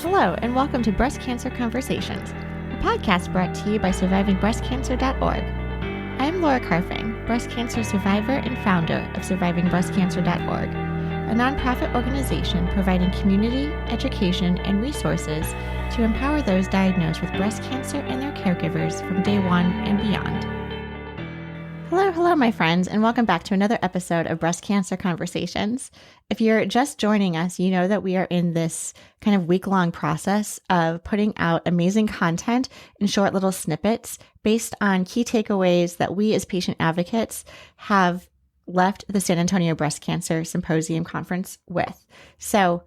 Hello, and welcome to Breast Cancer Conversations, a podcast brought to you by SurvivingBreastCancer.org. I'm Laura Carfing, breast cancer survivor and founder of SurvivingBreastCancer.org, a nonprofit organization providing community, education, and resources to empower those diagnosed with breast cancer and their caregivers from day one and beyond. Hello, my friends, and welcome back to another episode of Breast Cancer Conversations. If you're just joining us, you know that we are in this kind of week-long process of putting out amazing content in short little snippets based on key takeaways that we as patient advocates have left the San Antonio Breast Cancer Symposium conference with. So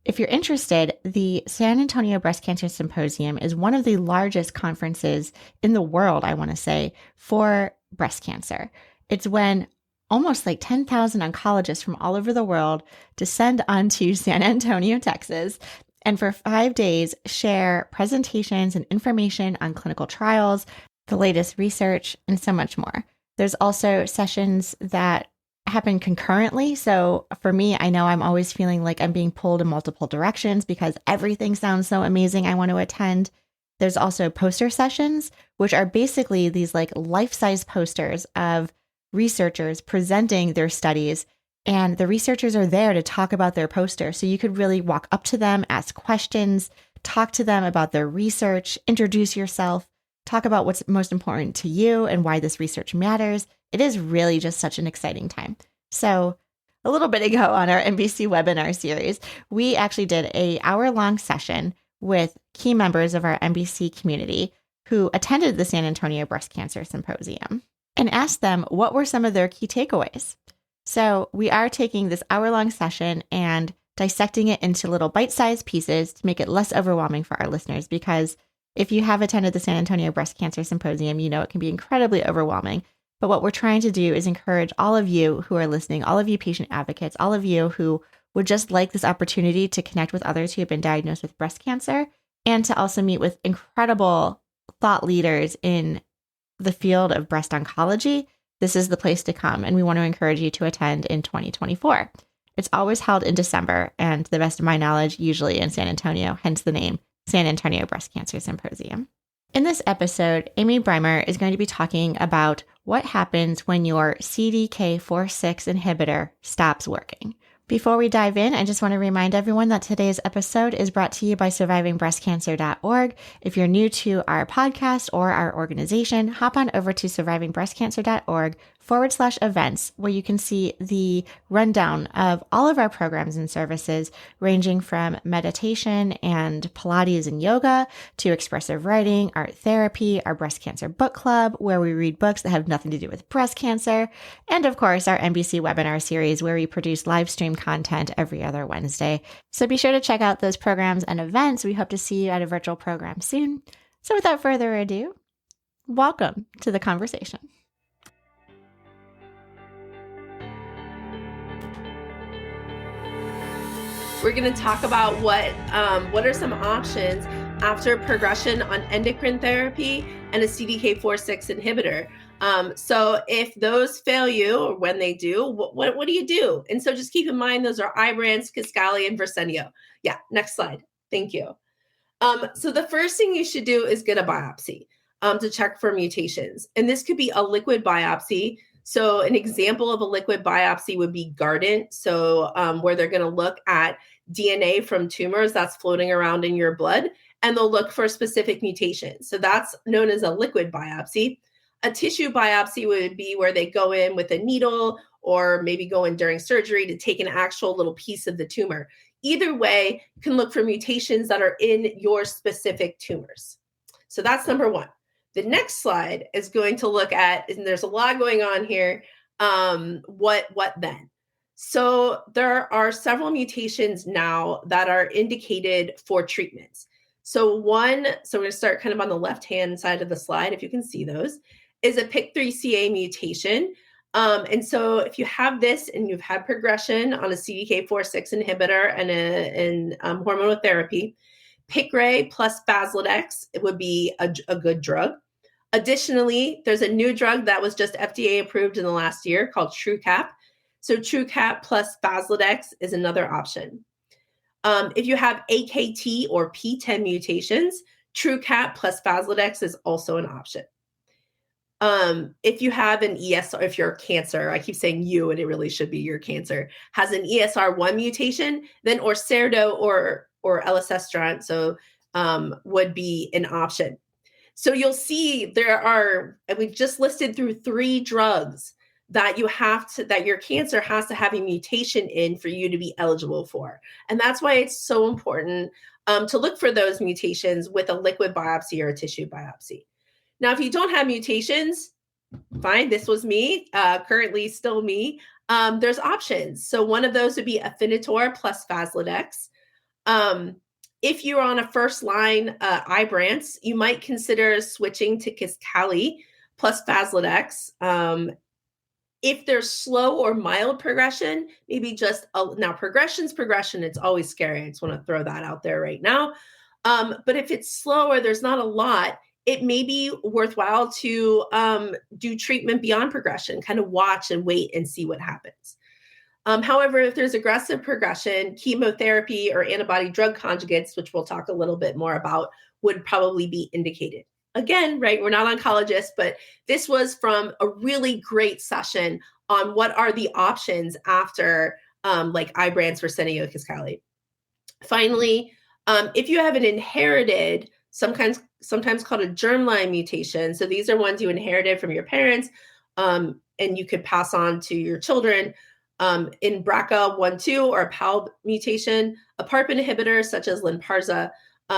if you're interested, the San Antonio Breast Cancer Symposium is one of the largest conferences in the world, I want to say, for breast cancer. It's when almost like 10,000 oncologists from all over the world descend onto San Antonio, Texas, and for 5 days share presentations and information on clinical trials, the latest research, and so much more. There's also sessions that happen concurrently. So for me, I know I'm always feeling like I'm being pulled in multiple directions because everything sounds so amazing. I want to attend. There's also poster sessions, which are basically these like life-size posters of researchers presenting their studies. And the researchers are there to talk about their poster. So you could really walk up to them, ask questions, talk to them about their research, introduce yourself, talk about what's most important to you and why this research matters. It is really just such an exciting time. So a little bit ago on our NBC webinar series, we actually did an hour-long session with key members of our NBC community who attended the San Antonio Breast Cancer Symposium and asked them what were some of their key takeaways. So we are taking this hour-long session and dissecting it into little bite-sized pieces to make it less overwhelming for our listeners, because if you have attended the San Antonio Breast Cancer Symposium, you know it can be incredibly overwhelming. But what we're trying to do is encourage all of you who are listening, all of you patient advocates, all of you who would just like this opportunity to connect with others who have been diagnosed with breast cancer, and to also meet with incredible thought leaders in the field of breast oncology. This is the place to come, and we want to encourage you to attend in 2024. It's always held in December, and to the best of my knowledge, usually in San Antonio, hence the name San Antonio Breast Cancer Symposium. In this episode, Amy Bremer is going to be talking about what happens when your CDK4/6 inhibitor stops working. Before we dive in, I just want to remind everyone that today's episode is brought to you by SurvivingBreastCancer.org. If you're new to our podcast or our organization, hop on over to SurvivingBreastCancer.org/events, where you can see the rundown of all of our programs and services, ranging from meditation and Pilates and yoga to expressive writing, art therapy, our breast cancer book club, where we read books that have nothing to do with breast cancer, and of course, our NBC webinar series, where we produce live stream content every other Wednesday. So be sure to check out those programs and events. We hope to see you at a virtual program soon. So without further ado, welcome to the conversation. We're going to talk about what are some options after progression on endocrine therapy and a CDK4/6 inhibitor. So if those fail you, or when they do, what do you do? And so just keep in mind, those are Ibrance, Kisqali, and Verzenio. Yeah, next slide. Thank you. So the first thing you should do is get a biopsy to check for mutations. And this could be a liquid biopsy. So an example of a liquid biopsy would be Guardant. So where they're going to look at DNA from tumors that's floating around in your blood, and they'll look for specific mutations. So that's known as a liquid biopsy. A tissue biopsy would be where they go in with a needle, or maybe go in during surgery to take an actual little piece of the tumor. Either way, you can look for mutations that are in your specific tumors. So that's number one. The next slide is going to look at, and there's a lot going on here, what then? So there are several mutations now that are indicated for treatments. So we're going to start kind of on the left-hand side of the slide, if you can see those, is a PIQRAY mutation. And so if you have this and you've had progression on a CDK4/6 inhibitor and hormonal therapy, PIQRAY plus Faslodex, it would be a good drug. Additionally, there's a new drug that was just FDA approved in the last year called Trucap. So Trucap plus Faslodex is another option. If you have AKT or P10 mutations, Trucap plus Faslodex is also an option. If you have an ESR, if you're cancer, I keep saying you, and it really should be your cancer, has an ESR1 mutation, then Orserdo or elacestrant, so would be an option. So you'll see there are, and we've just listed through 3 drugs that that your cancer has to have a mutation in for you to be eligible for. And that's why it's so important to look for those mutations with a liquid biopsy or a tissue biopsy. Now, if you don't have mutations, fine, this was me, currently still me. There's options. So one of those would be Afinitor plus Faslodex. If you're on a first-line Ibrance, you might consider switching to Kisqali plus Faslodex. If there's slow or mild progression, maybe just now progression's progression. It's always scary. I just want to throw that out there right now. But if it's slow or there's not a lot, it may be worthwhile to do treatment beyond progression, kind of watch and wait and see what happens. However, if there's aggressive progression, chemotherapy or antibody drug conjugates, which we'll talk a little bit more about, would probably be indicated. Again, right, we're not oncologists, but this was from a really great session on what are the options after like Ibrance, Verzenio, Kisqali. Finally, if you have an inherited, sometimes called a germline mutation, so these are ones you inherited from your parents, and you could pass on to your children, in BRCA1/2 or a PAL mutation, a PARP inhibitor such as Lynparza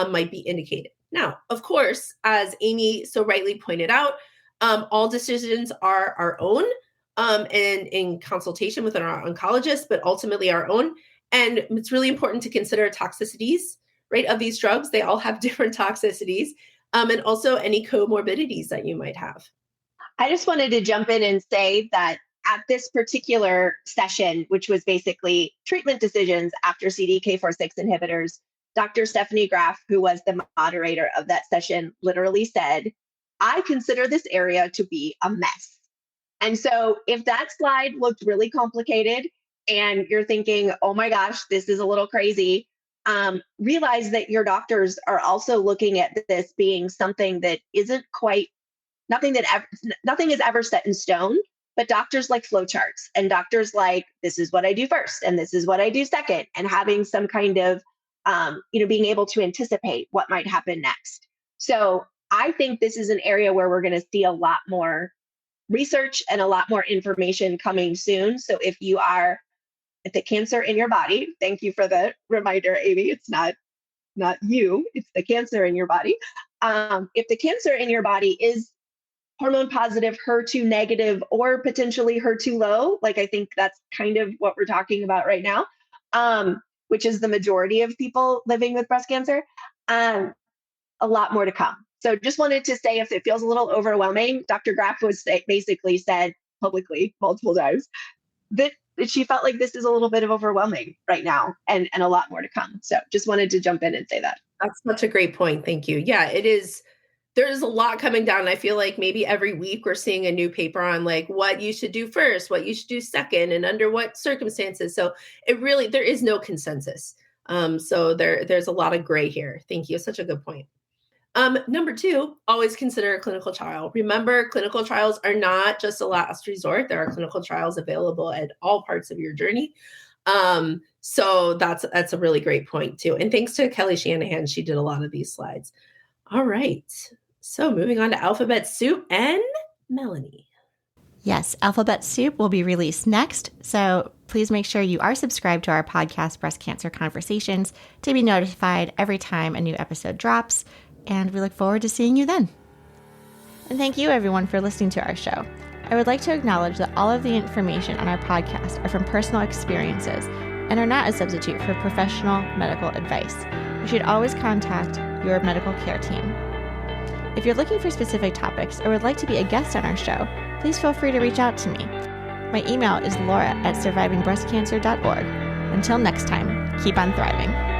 might be indicated. Now, of course, as Amy so rightly pointed out, all decisions are our own and in consultation with our oncologist, but ultimately our own. And it's really important to consider toxicities, right, of these drugs. They all have different toxicities, and also any comorbidities that you might have. I just wanted to jump in and say that at this particular session, which was basically treatment decisions after CDK4/6 inhibitors, Dr. Stephanie Graf, who was the moderator of that session, literally said, "I consider this area to be a mess." And so if that slide looked really complicated and you're thinking, oh my gosh, this is a little crazy, realize that your doctors are also looking at this being something that isn't quite, nothing is ever set in stone. But doctors like flowcharts, and doctors like, this is what I do first, and this is what I do second, and having some kind of, being able to anticipate what might happen next. So I think this is an area where we're going to see a lot more research and a lot more information coming soon. So if you are at the cancer in your body, thank you for the reminder, Amy. It's not you, it's the cancer in your body. If the cancer in your body is hormone positive, HER2 negative, or potentially HER2 low, like I think that's kind of what we're talking about right now, which is the majority of people living with breast cancer, a lot more to come. So just wanted to say, if it feels a little overwhelming, Dr. Graf basically said publicly multiple times that she felt like this is a little bit of overwhelming right now and a lot more to come. So just wanted to jump in and say that. That's such a great point. Thank you. Yeah, it is. There's a lot coming down. I feel like maybe every week we're seeing a new paper on like what you should do first, what you should do second, and under what circumstances. So there is no consensus. So there's a lot of gray here. Thank you. Such a good point. Number 2, always consider a clinical trial. Remember, clinical trials are not just a last resort. There are clinical trials available at all parts of your journey. So that's a really great point too. And thanks to Kelly Shanahan, she did a lot of these slides. All right. So moving on to Alphabet Soup and Melanie. Yes, Alphabet Soup will be released next. So please make sure you are subscribed to our podcast, Breast Cancer Conversations, to be notified every time a new episode drops. And we look forward to seeing you then. And thank you everyone for listening to our show. I would like to acknowledge that all of the information on our podcast are from personal experiences and are not a substitute for professional medical advice. You should always contact your medical care team. If you're looking for specific topics or would like to be a guest on our show, please feel free to reach out to me. My email is laura@survivingbreastcancer.org. Until next time, keep on thriving.